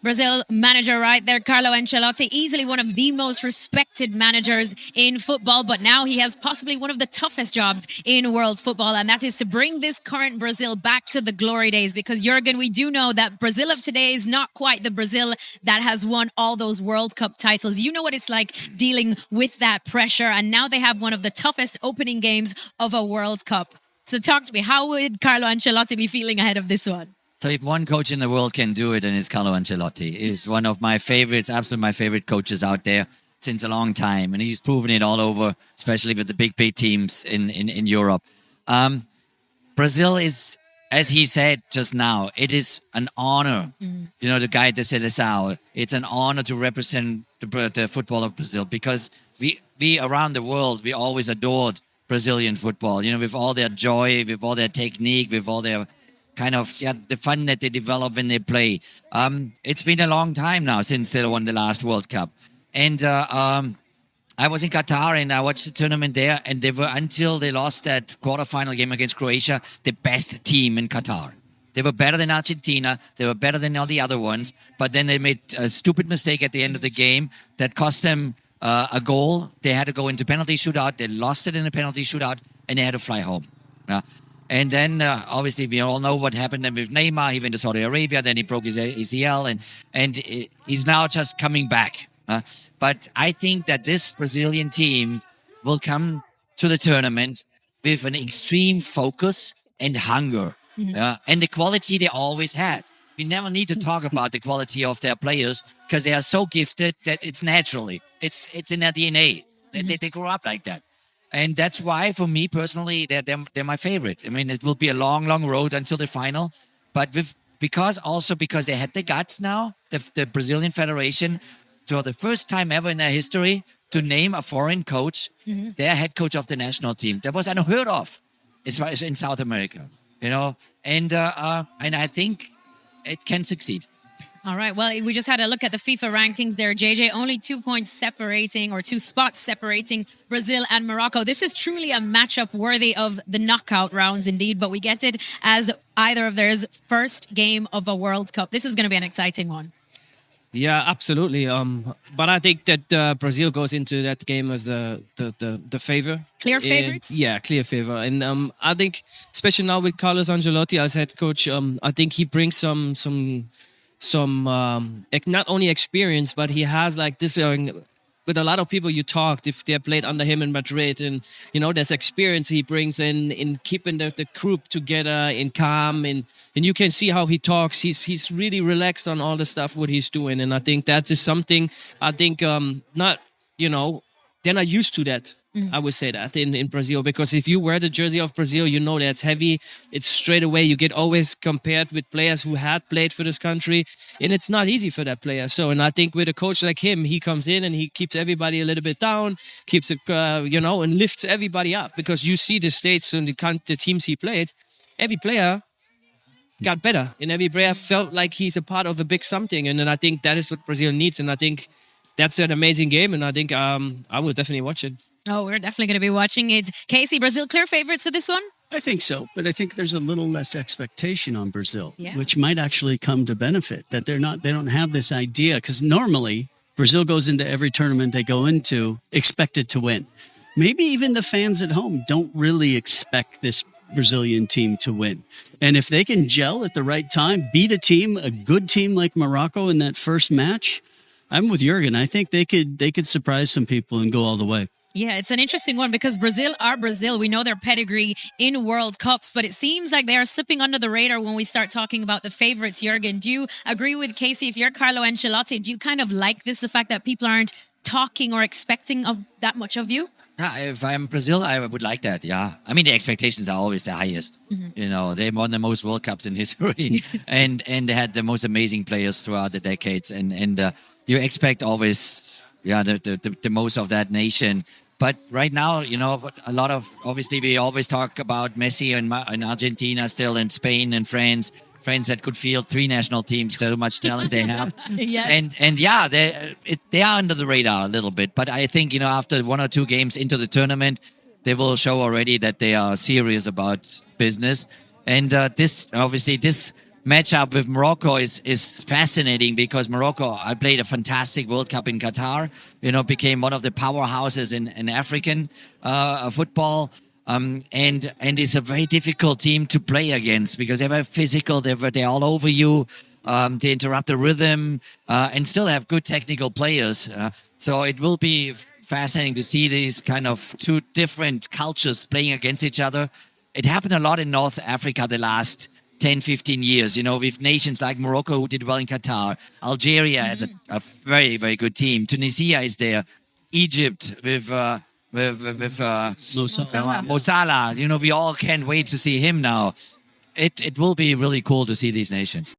Brazil manager right there, Carlo Ancelotti, easily one of the most respected managers in football, but now he has possibly one of the toughest jobs in world football, and that is to bring this current Brazil back to the glory days. Because, Jurgen, we do know that Brazil of today is not quite the Brazil that has won all those World Cup titles. You know what it's like dealing with that pressure, and now they have one of the toughest opening games of a World Cup. So talk to me, how would Carlo Ancelotti be feeling ahead of this one? So if one coach in the world can do it, then it's Carlo Ancelotti. He's one of my favorites, absolutely my favorite coaches out there since a long time. And he's proven it all over, especially with the big teams in Europe. Brazil is, as he said just now, it is an honor, to guide the Selecao. It's an honor to represent the football of Brazil, because we around the world, we always adored Brazilian football, with all their joy, with all their technique, with all their the fun that they develop when they play. It's been a long time now since they won the last World Cup. And I was in Qatar and I watched the tournament there, and they were, until they lost that quarterfinal game against Croatia, the best team in Qatar. They were better than Argentina. They were better than all the other ones. But then they made a stupid mistake at the end of the game that cost them a goal. They had to go into penalty shootout. They lost it in a penalty shootout, and they had to fly home. And then, obviously, we all know what happened with Neymar. He went to Saudi Arabia, then he broke his ACL, and he's now just coming back. But I think that this Brazilian team will come to the tournament with an extreme focus and hunger, and the quality they always had. We never need to talk about the quality of their players, because they are so gifted that it's naturally. It's in their DNA. They grew up like that. And that's why, for me personally, they're my favorite. I mean, it will be a long road until the final. But because they had the guts now, the Brazilian Federation, for the first time ever in their history, to name a foreign coach, their head coach of the national team. That was unheard of in South America, And I think it can succeed. All right. Well, we just had a look at the FIFA rankings there, JJ. Only 2 points separating, or 2 spots separating Brazil and Morocco. This is truly a matchup worthy of the knockout rounds indeed, but we get it as either of theirs first game of a World Cup. This is going to be an exciting one. Yeah, absolutely. But I think that Brazil goes into that game as the favor. Clear favorites? Yeah, clear favor. And I think, especially now with Carlos Ancelotti as head coach, I think he brings some not only experience, but he has like this with a lot of people you talked, if they played under him in Madrid, and there's experience he brings in keeping the group together, in calm, and you can see how he talks. He's really relaxed on all the stuff what he's doing, and I think that is something they're not used to that. I would say that in Brazil, because if you wear the jersey of Brazil, that's heavy. It's straight away. You get always compared with players who had played for this country, and it's not easy for that player. So, and I think with a coach like him, he comes in and he keeps everybody a little bit down, keeps it, and lifts everybody up, because you see the states and the teams he played, every player got better, and every player felt like he's a part of a big something. And then I think that is what Brazil needs, and I think that's an amazing game, and I think I will definitely watch it. Oh, we're definitely going to be watching it. Casey, Brazil clear favorites for this one? I think so, but I think there's a little less expectation on Brazil, yeah, which might actually come to benefit, that they don't have this idea, because normally Brazil goes into every tournament they go into expected to win. Maybe even the fans at home don't really expect this Brazilian team to win. And if they can gel at the right time, beat a good team like Morocco in that first match, I'm with Jurgen. I think they could surprise some people and go all the way. Yeah, it's an interesting one, because Brazil are Brazil. We know their pedigree in World Cups, but it seems like they are slipping under the radar when we start talking about the favorites. Jurgen, do you agree with Casey? If you're Carlo Ancelotti, do you kind of like this, the fact that people aren't talking or expecting of that much of you? Yeah, if I'm Brazil, I would like that. Yeah, I mean, the expectations are always the highest. They won the most World Cups in history, and they had the most amazing players throughout the decades, and you expect always, the most of that nation. But right now, a lot of, obviously, we always talk about Messi in Argentina still, in Spain and France that could field 3 national teams, so much talent they have. Yes. And yeah, they are under the radar a little bit. But I think, after 1 or 2 games into the tournament, they will show already that they are serious about business. And this matchup with Morocco is fascinating because Morocco, I played a fantastic World Cup in Qatar. Became one of the powerhouses in African football. And it's a very difficult team to play against because they're very physical. They're all over you. They interrupt the rhythm and still have good technical players. So it will be fascinating to see these kind of two different cultures playing against each other. It happened a lot in North Africa the last 10, 15 years, with nations like Morocco who did well in Qatar. Algeria has a very, very good team. Tunisia is there. Egypt with Mo Salah. We all can't wait to see him now. It will be really cool to see these nations.